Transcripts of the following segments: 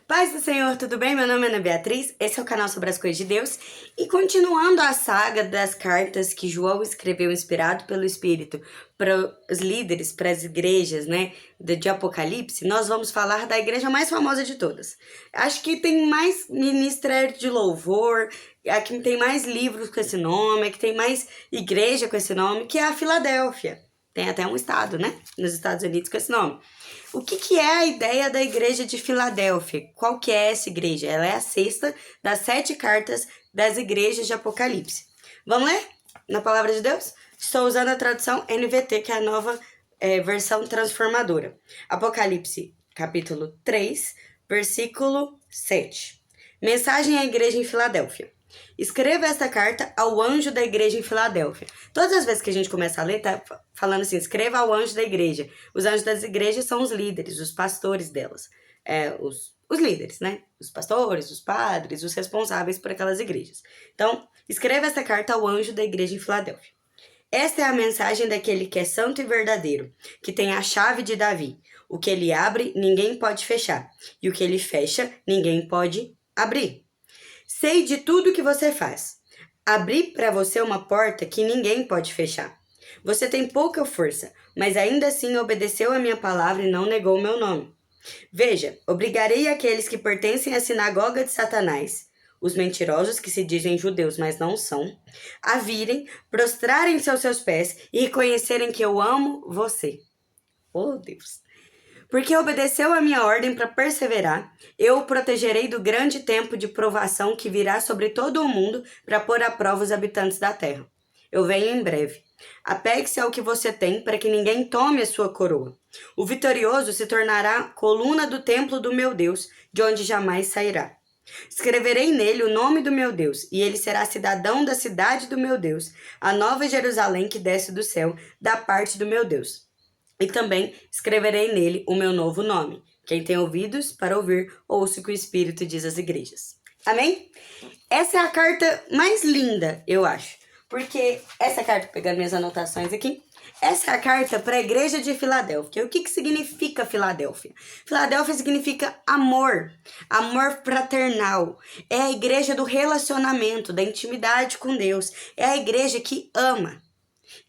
Paz do Senhor, tudo bem? Meu nome é Ana Beatriz, esse é o canal sobre as coisas de Deus. E continuando a saga das cartas que João escreveu inspirado pelo Espírito para os líderes, para as igrejas, de Apocalipse, nós vamos falar da igreja mais famosa de todas. Acho que tem mais ministério de louvor, aqui tem mais livros com esse nome, que tem mais igreja com esse nome, que é a Filadélfia. Tem até um estado, nos Estados Unidos com esse nome. O que é a ideia da igreja de Filadélfia? Qual que é essa igreja? Ela é a sexta das 7 cartas das igrejas de Apocalipse. Vamos ler? Na palavra de Deus? Estou usando a tradução NVT, que é a nova versão transformadora. Apocalipse, capítulo 3, versículo 7. Mensagem à igreja em Filadélfia. Escreva esta carta ao anjo da igreja em Filadélfia. Todas as vezes que a gente começa a ler, tá falando assim, escreva ao anjo da igreja. Os anjos das igrejas são os líderes, os pastores delas. Os líderes, Os pastores, os padres, os responsáveis por aquelas igrejas. Então, escreva esta carta ao anjo da igreja em Filadélfia. Esta é a mensagem daquele que é santo e verdadeiro, que tem a chave de Davi. O que ele abre, ninguém pode fechar. E o que ele fecha, ninguém pode abrir. Sei de tudo que você faz. Abri para você uma porta que ninguém pode fechar. Você tem pouca força, mas ainda assim obedeceu a minha palavra e não negou o meu nome. Veja, obrigarei aqueles que pertencem à sinagoga de Satanás, os mentirosos que se dizem judeus, mas não são, a virem, prostrarem-se aos seus pés e reconhecerem que eu amo você. Oh, Deus! Porque obedeceu a minha ordem para perseverar, eu o protegerei do grande tempo de provação que virá sobre todo o mundo para pôr à prova os habitantes da terra. Eu venho em breve. Apegue-se ao que você tem para que ninguém tome a sua coroa. O vitorioso se tornará coluna do templo do meu Deus, de onde jamais sairá. Escreverei nele o nome do meu Deus, e ele será cidadão da cidade do meu Deus, a nova Jerusalém que desce do céu, da parte do meu Deus. E também escreverei nele o meu novo nome. Quem tem ouvidos para ouvir, ouça o que o Espírito diz às igrejas. Amém? Essa é a carta mais linda, eu acho. Porque essa carta, pegando minhas anotações aqui, essa é a carta para a igreja de Filadélfia. O que significa Filadélfia? Filadélfia significa amor, amor fraternal. É a igreja do relacionamento, da intimidade com Deus. É a igreja que ama.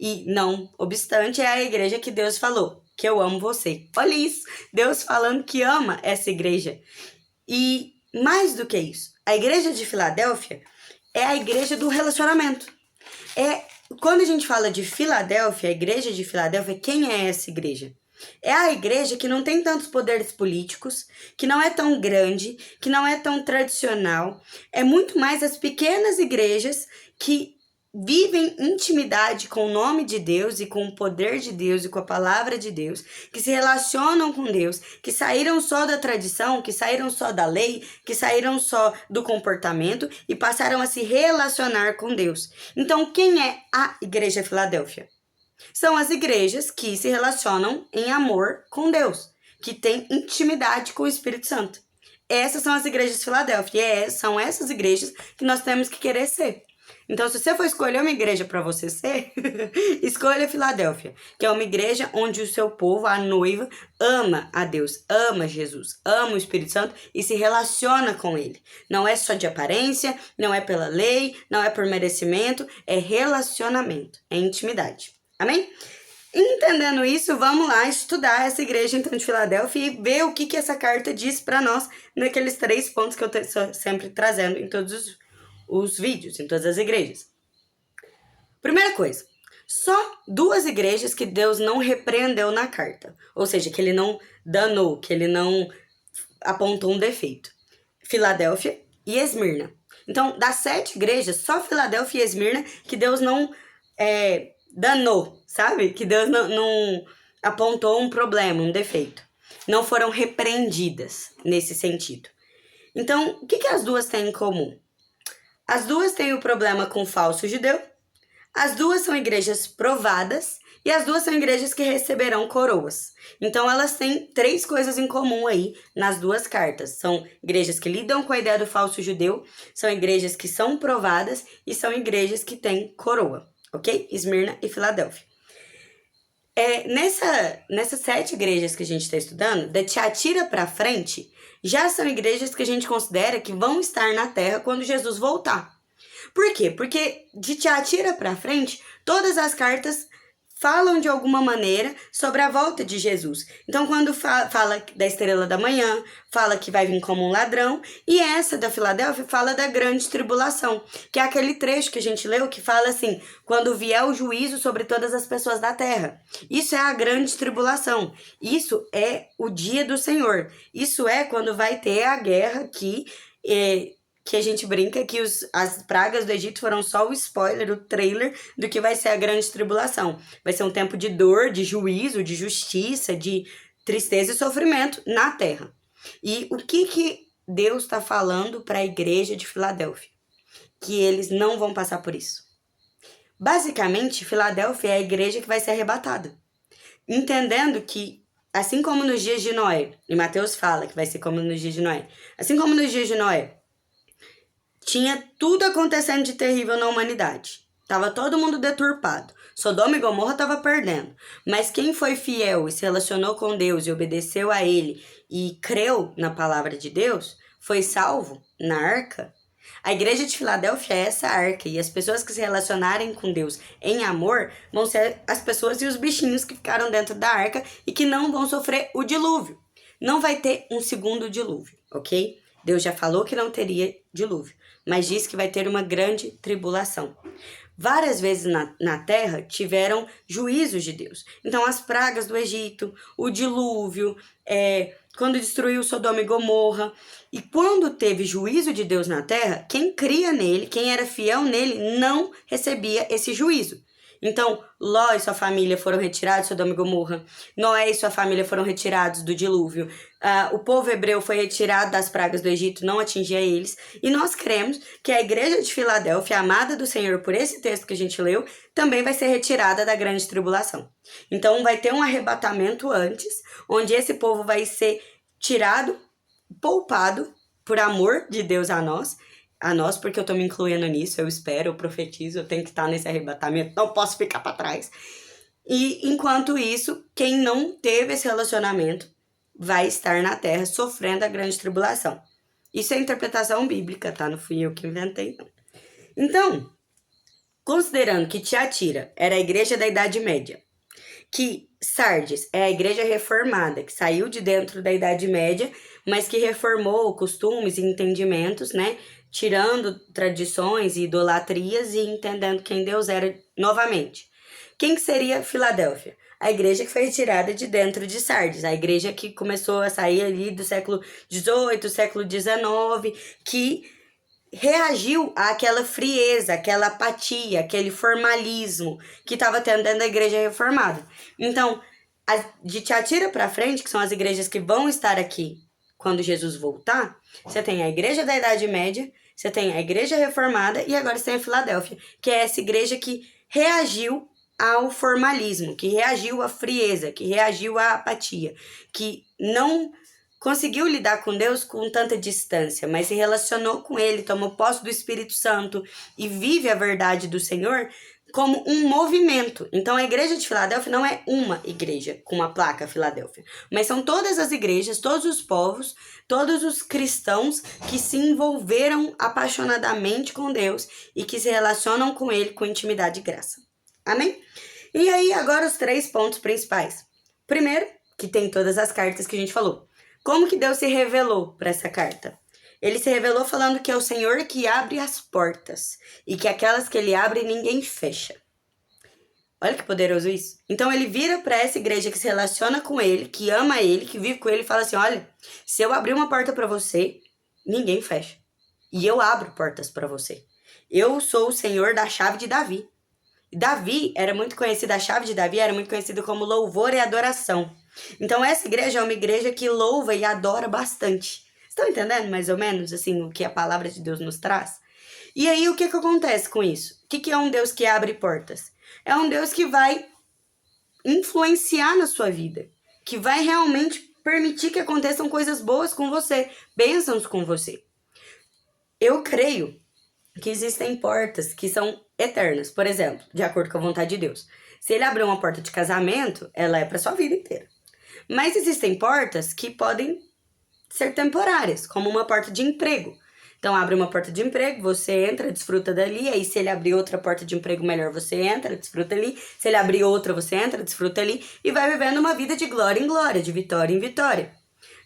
E não obstante, é a igreja que Deus falou, que eu amo você. Olha isso, Deus falando que ama essa igreja. E mais do que isso, a igreja de Filadélfia é a igreja do relacionamento. Quando a gente fala de Filadélfia, a igreja de Filadélfia, quem é essa igreja? É a igreja que não tem tantos poderes políticos, que não é tão grande, que não é tão tradicional. É muito mais as pequenas igrejas que vivem intimidade com o nome de Deus e com o poder de Deus e com a palavra de Deus, que se relacionam com Deus, que saíram só da tradição, que saíram só da lei, que saíram só do comportamento e passaram a se relacionar com Deus. Então, quem é a Igreja Filadélfia? São as igrejas que se relacionam em amor com Deus, que têm intimidade com o Espírito Santo. Essas são as igrejas de Filadélfia, e são essas igrejas que nós temos que querer ser. Então, se você for escolher uma igreja para você ser, escolha Filadélfia, que é uma igreja onde o seu povo, a noiva, ama a Deus, ama Jesus, ama o Espírito Santo e se relaciona com ele. Não é só de aparência, não é pela lei, não é por merecimento, é relacionamento, é intimidade. Amém? Entendendo isso, vamos lá estudar essa igreja então de Filadélfia e ver o que essa carta diz para nós naqueles 3 pontos que eu estou sempre trazendo em todos os vídeos, em todas as igrejas. Primeira coisa, só 2 igrejas que Deus não repreendeu na carta, ou seja, que ele não danou, que ele não apontou um defeito. Filadélfia e Esmirna. Então, das 7 igrejas, só Filadélfia e Esmirna que Deus não danou, sabe? Que Deus não apontou um problema, um defeito. Não foram repreendidas nesse sentido. Então, o que as 2 têm em comum? As 2 têm o problema com o falso judeu, as 2 são igrejas provadas e as 2 são igrejas que receberão coroas. Então, elas têm 3 coisas em comum aí nas 2 cartas. São igrejas que lidam com a ideia do falso judeu, são igrejas que são provadas e são igrejas que têm coroa, ok? Esmirna e Filadélfia. Nessas 7 igrejas que a gente está estudando, da Tiatira para frente, já são igrejas que a gente considera que vão estar na Terra quando Jesus voltar. Por quê? Porque de Tiatira para frente, todas as cartas falam de alguma maneira sobre a volta de Jesus. Então, quando fala da estrela da manhã, fala que vai vir como um ladrão, e essa da Filadélfia fala da grande tribulação, que é aquele trecho que a gente leu que fala assim, quando vier o juízo sobre todas as pessoas da terra. Isso é a grande tribulação. Isso é o dia do Senhor. Isso é quando vai ter a guerra que a gente brinca que as pragas do Egito foram só o spoiler, o trailer do que vai ser a grande tribulação. Vai ser um tempo de dor, de juízo, de justiça, de tristeza e sofrimento na terra. E o que Deus está falando para a igreja de Filadélfia? Que eles não vão passar por isso. Basicamente, Filadélfia é a igreja que vai ser arrebatada. Entendendo que, assim como nos dias de Noé, e Mateus fala que vai ser como nos dias de Noé, assim como nos dias de Noé, tinha tudo acontecendo de terrível na humanidade. Tava todo mundo deturpado. Sodoma e Gomorra tava perdendo. Mas quem foi fiel e se relacionou com Deus e obedeceu a Ele e creu na palavra de Deus, foi salvo na arca. A igreja de Filadélfia é essa arca. E as pessoas que se relacionarem com Deus em amor vão ser as pessoas e os bichinhos que ficaram dentro da arca e que não vão sofrer o dilúvio. Não vai ter um segundo dilúvio, ok? Deus já falou que não teria dilúvio, mas disse que vai ter uma grande tribulação. Várias vezes na terra tiveram juízos de Deus. Então, as pragas do Egito, o dilúvio, quando destruiu Sodoma e Gomorra. E quando teve juízo de Deus na terra, quem cria nele, quem era fiel nele, não recebia esse juízo. Então, Ló e sua família foram retirados de Sodoma e Gomorra. Noé e sua família foram retirados do dilúvio. O povo hebreu foi retirado das pragas do Egito, não atingia eles. E nós cremos que a igreja de Filadélfia, amada do Senhor por esse texto que a gente leu, também vai ser retirada da grande tribulação. Então, vai ter um arrebatamento antes, onde esse povo vai ser tirado, poupado, por amor de Deus a nós, porque eu tô me incluindo nisso, eu espero, eu profetizo, eu tenho que estar nesse arrebatamento, não posso ficar para trás. E enquanto isso, quem não teve esse relacionamento vai estar na terra sofrendo a grande tribulação. Isso é interpretação bíblica, tá? Não fui eu que inventei, não. Então, considerando que Tiatira era a igreja da Idade Média, que Sardes é a igreja reformada, que saiu de dentro da Idade Média, mas que reformou costumes e entendimentos, né? Tirando tradições e idolatrias e entendendo quem Deus era novamente. Quem que seria Filadélfia? A igreja que foi retirada de dentro de Sardes, a igreja que começou a sair ali do século XVIII, século XIX, que reagiu àquela frieza, aquela apatia, aquele formalismo que estava tendo dentro da igreja reformada. Então, de Tiatira para frente, que são as igrejas que vão estar aqui quando Jesus voltar, você tem a igreja da Idade Média, você tem a igreja reformada e agora você tem a Filadélfia, que é essa igreja que reagiu ao formalismo, que reagiu à frieza, que reagiu à apatia, que não conseguiu lidar com Deus com tanta distância, mas se relacionou com Ele, tomou posse do Espírito Santo e vive a verdade do Senhor como um movimento. Então a igreja de Filadélfia não é uma igreja com uma placa Filadélfia, mas são todas as igrejas, todos os povos, todos os cristãos que se envolveram apaixonadamente com Deus e que se relacionam com Ele com intimidade e graça. Amém? E aí agora os 3 pontos principais. Primeiro, que tem todas as cartas que a gente falou. Como que Deus se revelou para essa carta? Ele se revelou falando que é o Senhor que abre as portas e que aquelas que Ele abre ninguém fecha. Olha que poderoso isso. Então ele vira para essa igreja que se relaciona com Ele, que ama Ele, que vive com Ele e fala assim, olha, se eu abrir uma porta para você, ninguém fecha. E eu abro portas para você. Eu sou o Senhor da chave de Davi. Davi era muito conhecido, a chave de Davi era muito conhecida como louvor e adoração. Então essa igreja é uma igreja que louva e adora bastante. Estão entendendo mais ou menos assim o que a palavra de Deus nos traz? E aí o que acontece com isso? O que é um Deus que abre portas? É um Deus que vai influenciar na sua vida, que vai realmente permitir que aconteçam coisas boas com você, bênçãos com você. Eu creio que existem portas que são eternas, por exemplo, de acordo com a vontade de Deus. Se ele abrir uma porta de casamento, ela é para sua vida inteira. Mas existem portas que podem ser temporárias, como uma porta de emprego. Então, abre uma porta de emprego, você entra, desfruta dali. Aí, se ele abrir outra porta de emprego melhor, você entra, desfruta ali. Se ele abrir outra, você entra, desfruta ali. E vai vivendo uma vida de glória em glória, de vitória em vitória.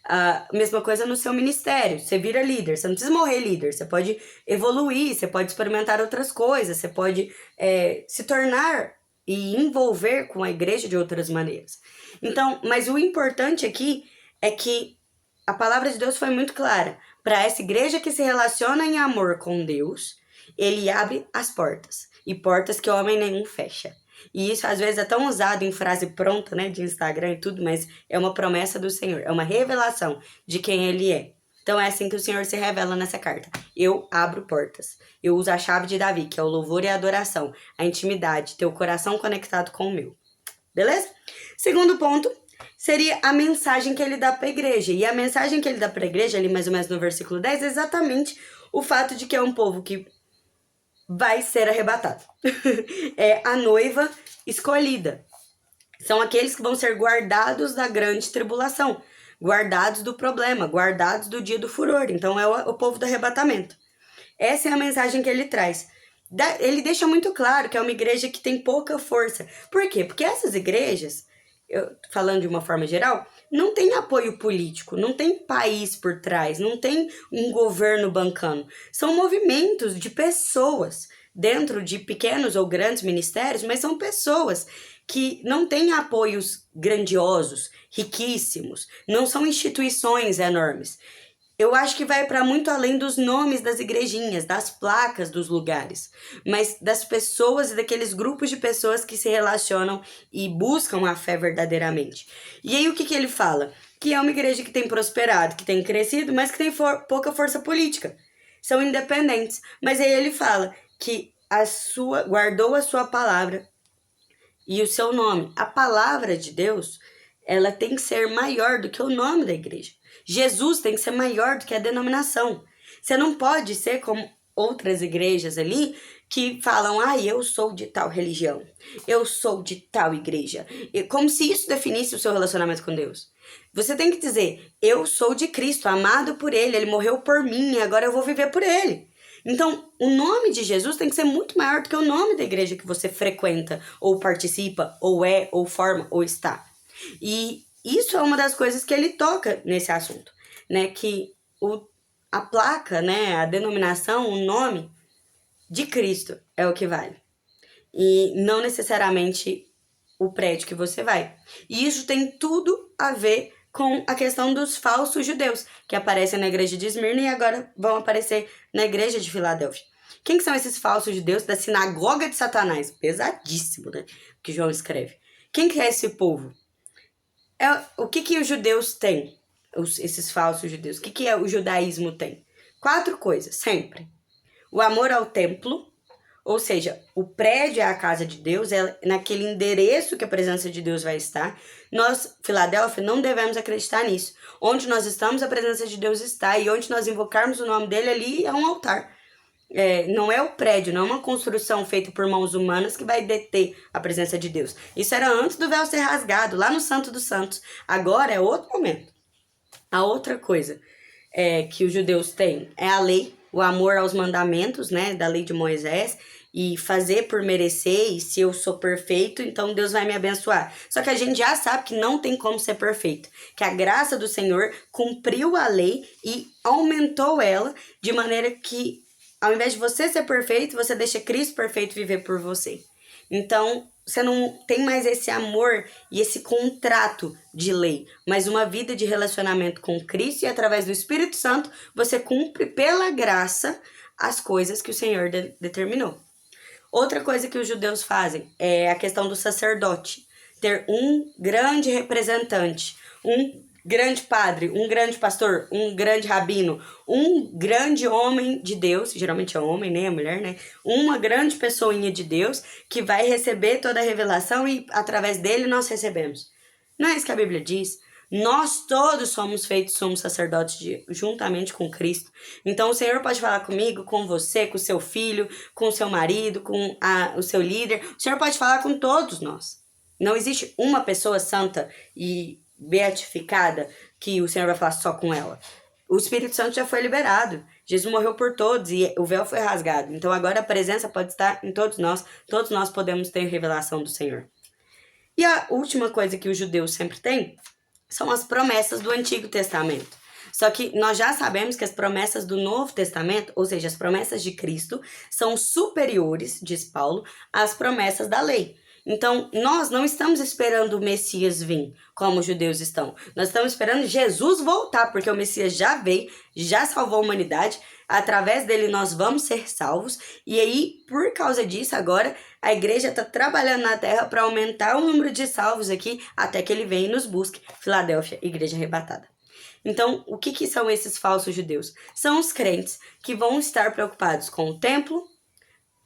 A mesma coisa no seu ministério. Você vira líder, você não precisa morrer líder. Você pode evoluir, você pode experimentar outras coisas. Você pode se tornar e envolver com a igreja de outras maneiras. Então, mas o importante aqui é que a palavra de Deus foi muito clara. Para essa igreja que se relaciona em amor com Deus, ele abre as portas. E portas que homem nenhum fecha. E isso às vezes é tão usado em frase pronta, né, de Instagram e tudo, mas é uma promessa do Senhor. É uma revelação de quem ele é. Então é assim que o Senhor se revela nessa carta. Eu abro portas. Eu uso a chave de Davi, que é o louvor e a adoração. A intimidade, ter o coração conectado com o meu. Beleza? Segundo ponto seria a mensagem que ele dá para a igreja. E a mensagem que ele dá para a igreja, ali mais ou menos no versículo 10, é exatamente o fato de que é um povo que vai ser arrebatado. É a noiva escolhida. São aqueles que vão ser guardados da grande tribulação, guardados do problema, guardados do dia do furor. Então é o povo do arrebatamento. Essa é a mensagem que ele traz. Ele deixa muito claro que é uma igreja que tem pouca força. Por quê? Porque essas igrejas, falando de uma forma geral, não tem apoio político, não tem país por trás, não tem um governo bancando. São movimentos de pessoas dentro de pequenos ou grandes ministérios, mas são pessoas que não têm apoios grandiosos, riquíssimos, não são instituições enormes. Eu acho que vai para muito além dos nomes das igrejinhas, das placas dos lugares, mas das pessoas e daqueles grupos de pessoas que se relacionam e buscam a fé verdadeiramente. E aí o que ele fala? Que é uma igreja que tem prosperado, que tem crescido, mas que tem pouca força política. São independentes. Mas aí ele fala que guardou a sua palavra e o seu nome. A palavra de Deus, ela tem que ser maior do que o nome da igreja. Jesus tem que ser maior do que a denominação. Você não pode ser como outras igrejas ali que falam, eu sou de tal religião, eu sou de tal igreja. Como se isso definisse o seu relacionamento com Deus. Você tem que dizer, eu sou de Cristo, amado por Ele, Ele morreu por mim e agora eu vou viver por Ele. Então, o nome de Jesus tem que ser muito maior do que o nome da igreja que você frequenta, ou participa, ou ou forma, ou está. E isso é uma das coisas que ele toca nesse assunto, né? Que a placa, né? A denominação, o nome de Cristo é o que vale. E não necessariamente o prédio que você vai. E isso tem tudo a ver com a questão dos falsos judeus, que aparecem na igreja de Esmirna e agora vão aparecer na igreja de Filadélfia. Quem que são esses falsos judeus da sinagoga de Satanás? Pesadíssimo, né? Que João escreve. Quem que é esse povo? O que os judeus têm? Esses falsos judeus. O que o judaísmo tem? 4 coisas, sempre. O amor ao templo, ou seja, o prédio é a casa de Deus, é naquele endereço que a presença de Deus vai estar. Nós, Filadélfia, não devemos acreditar nisso. Onde nós estamos, a presença de Deus está. E onde nós invocarmos o nome dele, ali é um altar. Não é o prédio, não é uma construção feita por mãos humanas que vai deter a presença de Deus. Isso era antes do véu ser rasgado, lá no Santo dos Santos. Agora é outro momento. A outra coisa que os judeus têm é a lei, o amor aos mandamentos, né, da lei de Moisés, e fazer por merecer, e se eu sou perfeito, então Deus vai me abençoar. Só que a gente já sabe que não tem como ser perfeito, que a graça do Senhor cumpriu a lei e aumentou ela, de maneira que ao invés de você ser perfeito, você deixa Cristo perfeito viver por você. Então, você não tem mais esse amor e esse contrato de lei, mas uma vida de relacionamento com Cristo e através do Espírito Santo, você cumpre pela graça as coisas que o Senhor determinou. Outra coisa que os judeus fazem é a questão do sacerdote. Ter um grande representante, um grande padre, um grande pastor, um grande rabino, um grande homem de Deus, geralmente é homem, nem a mulher, né? Uma grande pessoinha de Deus que vai receber toda a revelação e através dele nós recebemos. Não é isso que a Bíblia diz? Nós todos somos feitos, somos sacerdotes juntamente com Cristo. Então o Senhor pode falar comigo, com você, com o seu filho, com o seu marido, com o seu líder. O Senhor pode falar com todos nós. Não existe uma pessoa santa e beatificada que o Senhor vai falar só com ela. O Espírito Santo já foi liberado. Jesus morreu por todos e o véu foi rasgado. Então agora a presença pode estar em todos nós podemos ter revelação do Senhor. E a última coisa que os judeus sempre têm são as promessas do Antigo Testamento. Só que nós já sabemos que as promessas do Novo Testamento, ou seja, as promessas de Cristo, são superiores, diz Paulo, às promessas da lei. Então, nós não estamos esperando o Messias vir, como os judeus estão. Nós estamos esperando Jesus voltar, porque o Messias já veio, já salvou a humanidade. Através dele nós vamos ser salvos. E aí, por causa disso, agora a igreja está trabalhando na terra para aumentar o número de salvos aqui, até que ele venha e nos busque. Filadélfia, igreja arrebatada. Então, o que são esses falsos judeus? São os crentes que vão estar preocupados com o templo,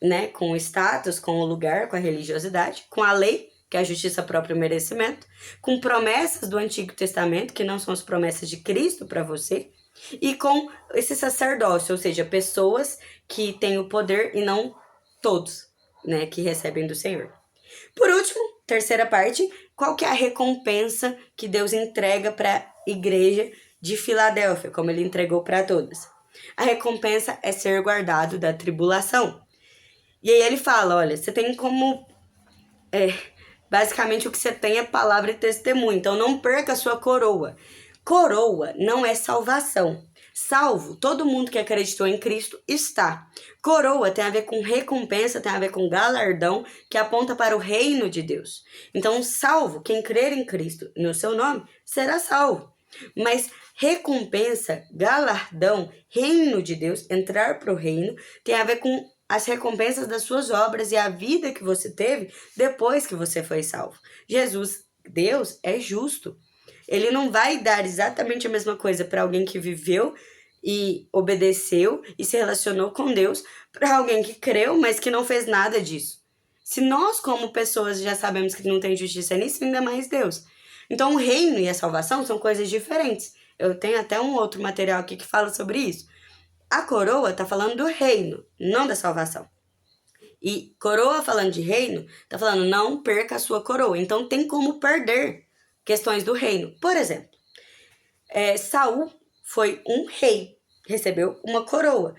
né, com o status, com o lugar, com a religiosidade, com a lei, que é a justiça própria e o merecimento, com promessas do Antigo Testamento, que não são as promessas de Cristo para você, e com esse sacerdócio, ou seja, pessoas que têm o poder e não todos, né, que recebem do Senhor. Por último, terceira parte, qual que é a recompensa que Deus entrega para a igreja de Filadélfia, como ele entregou para todas? A recompensa é ser guardado da tribulação. E aí ele fala, olha, você tem como... basicamente o que você tem é palavra e testemunho, então não perca a sua coroa. Coroa não é salvação. Salvo, todo mundo que acreditou em Cristo está. Coroa tem a ver com recompensa, tem a ver com galardão, que aponta para o reino de Deus. Então, salvo, quem crer em Cristo no seu nome, será salvo. Mas recompensa, galardão, reino de Deus, entrar para o reino, tem a ver com as recompensas das suas obras e a vida que você teve depois que você foi salvo. Jesus, Deus, é justo. Ele não vai dar exatamente a mesma coisa para alguém que viveu e obedeceu e se relacionou com Deus, para alguém que creu, mas que não fez nada disso. Se nós, como pessoas, já sabemos que não tem justiça nisso, ainda mais Deus. Então, o reino e a salvação são coisas diferentes. Eu tenho até um outro material aqui que fala sobre isso. A coroa está falando do reino, não da salvação. E coroa falando de reino, está falando não perca a sua coroa. Então tem como perder questões do reino. Por exemplo, Saul foi um rei, recebeu uma coroa.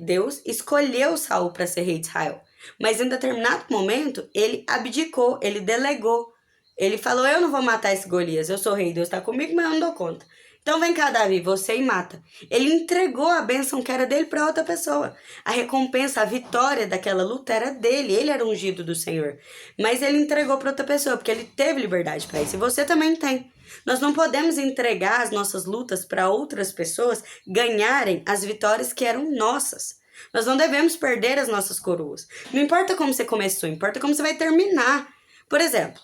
Deus escolheu Saul para ser rei de Israel. Mas em determinado momento, ele abdicou, ele delegou. Ele falou, eu não vou matar esse Golias, eu sou rei, Deus está comigo, mas eu não dou conta. Então vem cá, Davi, você e mata. Ele entregou a bênção que era dele para outra pessoa. A recompensa, a vitória daquela luta era dele. Ele era ungido do Senhor. Mas ele entregou para outra pessoa, porque ele teve liberdade para isso. E você também tem. Nós não podemos entregar as nossas lutas para outras pessoas ganharem as vitórias que eram nossas. Nós não devemos perder as nossas coroas. Não importa como você começou, importa como você vai terminar. Por exemplo,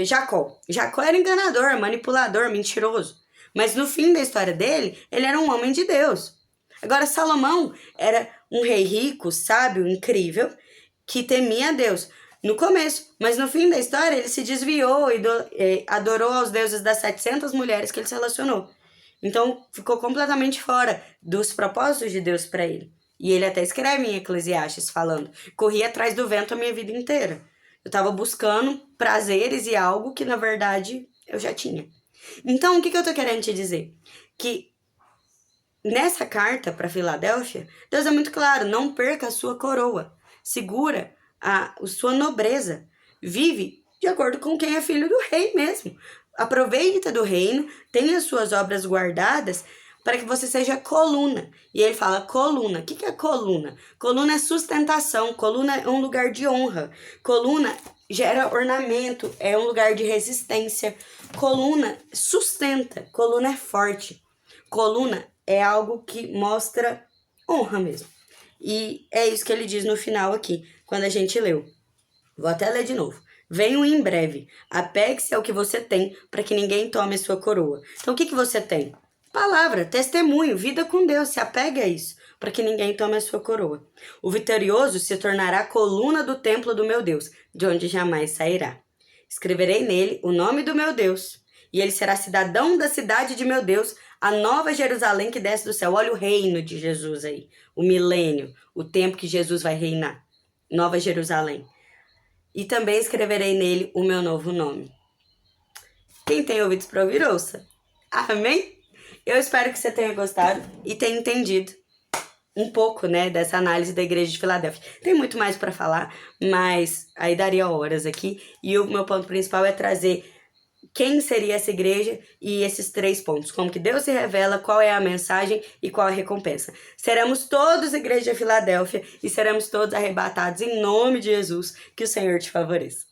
Jacó. Jacó era enganador, manipulador, mentiroso. Mas no fim da história dele, ele era um homem de Deus. Agora, Salomão era um rei rico, sábio, incrível, que temia a Deus no começo. Mas no fim da história, ele se desviou e adorou aos deuses das 700 mulheres que ele se relacionou. Então, ficou completamente fora dos propósitos de Deus para ele. E ele até escreve em Eclesiastes falando, corri atrás do vento a minha vida inteira. Eu estava buscando prazeres e algo que, na verdade, eu já tinha. Então, o que eu tô querendo te dizer? Que nessa carta para Filadélfia, Deus é muito claro, não perca a sua coroa, segura a sua nobreza, vive de acordo com quem é filho do rei mesmo. Aproveita do reino, tenha as suas obras guardadas para que você seja coluna. E ele fala coluna. O que é coluna? Coluna é sustentação, coluna é um lugar de honra, coluna gera ornamento, é um lugar de resistência. Coluna sustenta, coluna é forte. Coluna é algo que mostra honra mesmo. E é isso que ele diz no final aqui, quando a gente leu. Vou até ler de novo. Venho em breve, apegue-se ao que você tem, para que ninguém tome a sua coroa. Então o que você tem? Palavra, testemunho, vida com Deus, se apegue a isso, para que ninguém tome a sua coroa. O vitorioso se tornará a coluna do templo do meu Deus, de onde jamais sairá. Escreverei nele o nome do meu Deus, e ele será cidadão da cidade de meu Deus, a nova Jerusalém que desce do céu. Olha o reino de Jesus aí, o milênio, o tempo que Jesus vai reinar. Nova Jerusalém. E também escreverei nele o meu novo nome. Quem tem ouvidos para ouvir, ouça. Amém? Eu espero que você tenha gostado e tenha entendido um pouco, né, dessa análise da igreja de Filadélfia. Tem muito mais para falar, mas aí daria horas aqui. E o meu ponto principal é trazer quem seria essa igreja e esses 3 pontos. Como que Deus se revela, qual é a mensagem e qual a recompensa. Seremos todos igreja de Filadélfia e seremos todos arrebatados em nome de Jesus. Que o Senhor te favoreça.